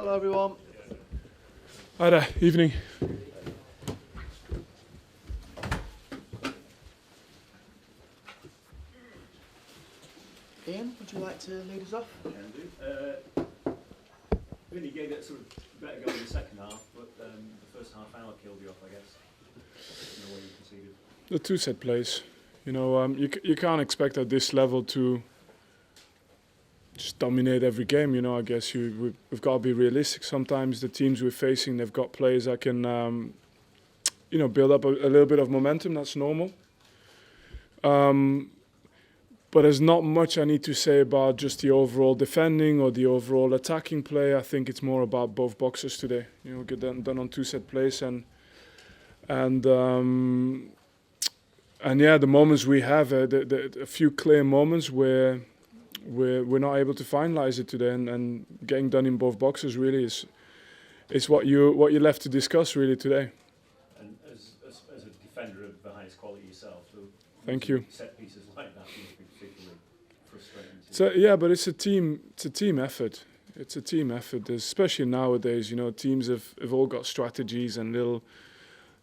Hello everyone. Hi there, evening. Ian, would you like to lead us off? Can do. Really gave it sort of better go in the second half, but the first half hour killed you off, I guess. In the way you conceded. The two set plays. You know, you can't expect at this level to just dominate every game. You know, I guess we've got to be realistic. Sometimes the teams we're facing, they've got players that can, you know, build up a little bit of momentum. That's normal. But there's not much I need to say about just the overall defending or the overall attacking play. I think it's more about both boxes today. You know, get done on two set plays and yeah, the moments we have, a few clear moments where we're not able to finalise it today, and getting done in both boxes really is what you're left to discuss really today. And as a defender of the highest quality yourself, so thank you. Set pieces like that must be particularly frustrating. So yeah, but it's a team effort. It's a team effort, especially nowadays. You know, teams have all got strategies and little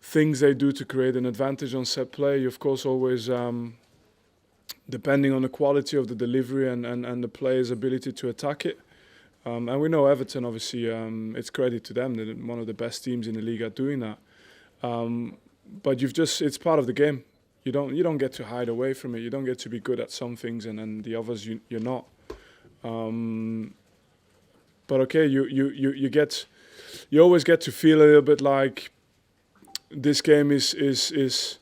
things they do to create an advantage on set play. You of course always, depending on the quality of the delivery and the player's ability to attack it. And we know Everton, obviously, it's credit to them. They're one of the best teams in the league at doing that. But it's part of the game. You don't get to hide away from it. You don't get to be good at some things and the others you're not. But okay, you always get to feel a little bit like this game is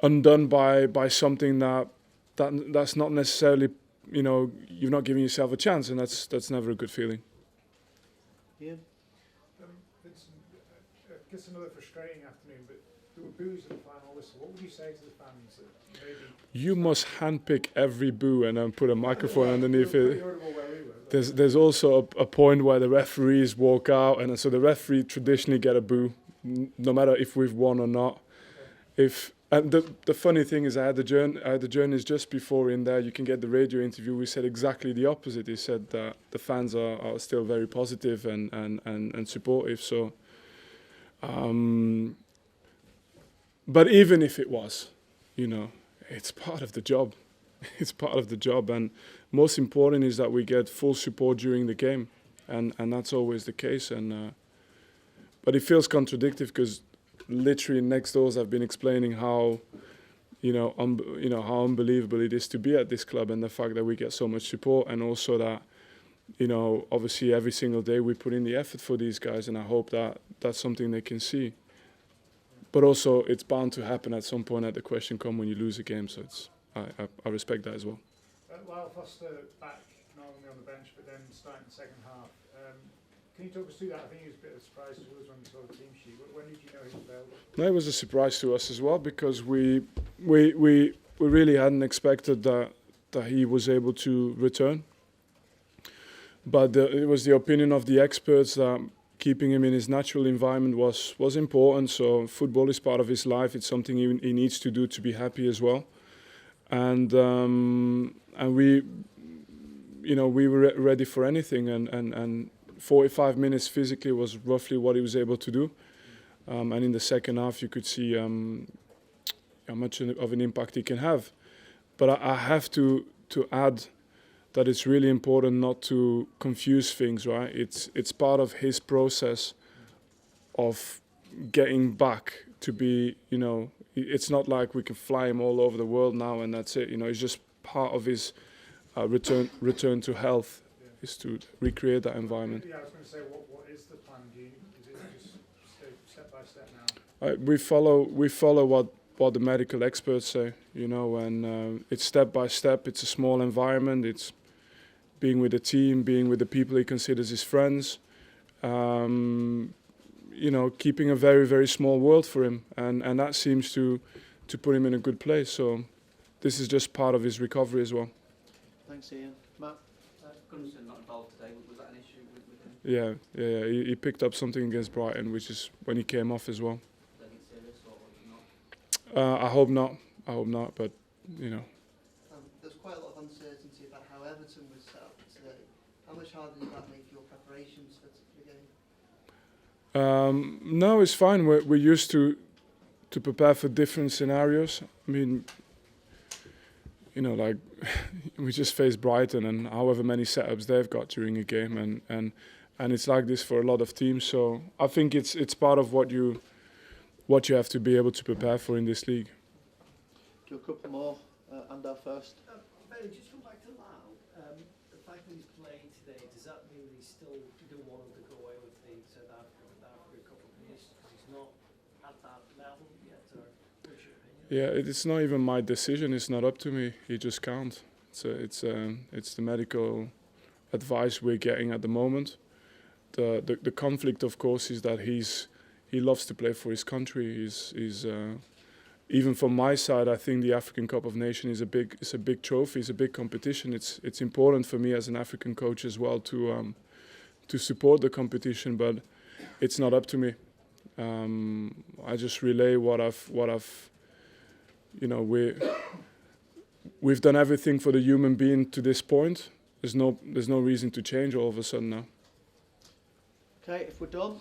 undone by something that's not necessarily, you know, you're not giving yourself a chance, and that's never a good feeling. Ian? Vincent, I guess another frustrating afternoon, but there were boos at the final whistle. What would you say to the fans that maybe... You must handpick every boo and then put a microphone underneath it. Where we were, There's also a point where the referees walk out, and so the referee traditionally get a boo, no matter if we've won or not. And the funny thing is, I had the journalist just before in there. You can get the radio interview. We said exactly the opposite. He said that the fans are still very positive and supportive. So, but even if it was, you know, it's part of the job. It's part of the job, and most important is that we get full support during the game, and that's always the case. But it feels contradictory because literally next doors I've been explaining how, how unbelievable it is to be at this club, and the fact that we get so much support, and also that, you know, obviously every single day we put in the effort for these guys, and I hope that that's something they can see. But also it's bound to happen at some point. At the question come when you lose a game, so I respect that as well. Lyle Foster back not only on the bench but then starting the second half. Can you talk us through that? I think it was a bit of a surprise to us when we saw the team sheet. When did you know he was available? No, it was a surprise to us as well, because we really hadn't expected that he was able to return. But it was the opinion of the experts that keeping him in his natural environment was important. So football is part of his life. It's something he needs to do to be happy as well. And we were ready for anything, and 45 minutes physically was roughly what he was able to do. And in the second half, you could see how much of an impact he can have. But I have to add that it's really important not to confuse things, right? It's part of his process of getting back to be, you know, it's not like we can fly him all over the world now and that's it. You know, it's just part of his return to health. Is to recreate that environment. Yeah, I was going to say, what is the plan? Is it just step by step now? We follow what the medical experts say, you know, and it's step by step. It's a small environment. It's being with the team, being with the people he considers his friends. You know, keeping a very, very small world for him, and that seems to put him in a good place. So this is just part of his recovery as well. Thanks, Ian. Matt? Gunnarsson not involved today. Was that an issue with him? Yeah. He picked up something against Brighton, which is when he came off as well. Was anything serious or not? I hope not. But you know. There's quite a lot of uncertainty about how Everton was set up today. How much harder did that make your preparations for the game? No, it's fine. We're used to prepare for different scenarios. I mean, you know, like we just faced Brighton and however many setups they've got during a game, and it's like this for a lot of teams. So I think it's part of what you have to be able to prepare for in this league. Do a couple more, and our first. Benny, just come back to Lau. The fact that he's playing today, does that mean that he still don't want him to go away with the South Africa Cup of Nations because he's not at that level yet, or what's your opinion? Yeah, it's not even my decision. It's not up to me. He just can't. It's the medical advice we're getting at the moment. The conflict, of course, is that he loves to play for his country. He's even from my side, I think the African Cup of Nations is a big trophy. It's a big competition. It's important for me as an African coach as well to support the competition, but it's not up to me. I just relay what I've you know, we've done everything for the human being to this point. There's no reason to change all of a sudden now. Okay, if we're done,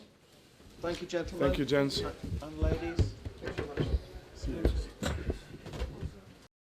thank you, gentlemen. Thank you, gents. And ladies. Thanks very much. See you.